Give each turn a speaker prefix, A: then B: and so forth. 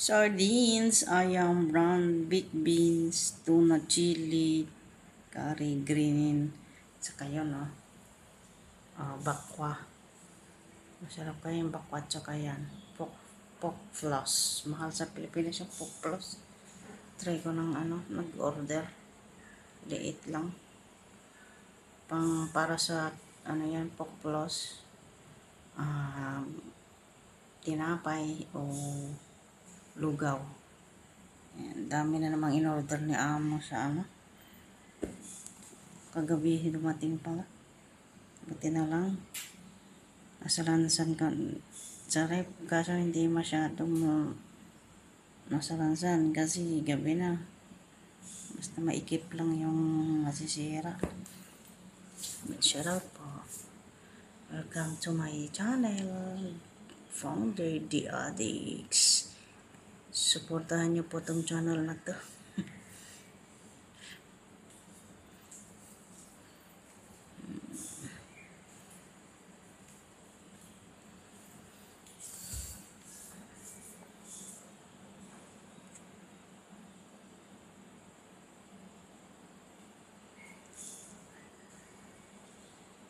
A: Sardines, ayam, brown, baked beans, tuna chili, curry, green, saka yun, no? Bakwa. Masarap kayo yung bakwa, tsaka yan. Pork floss. Mahal sa Pilipinas yung pork floss. Try ko ng nag-order. Liit lang. Para sa, yan, pork floss. Tinapay o lugaw. Ayan, dami na namang in-order ni Amo sa kagabi dumating pala. Buti na lang. Nasalansan ka sa rep, kaso hindi masyadong nasalansan kasi gabi na. Basta maikip lang yung masisira. But shout out po. Welcome to my channel. Founder The Addicts. Suportahan niyo po tong channel na to.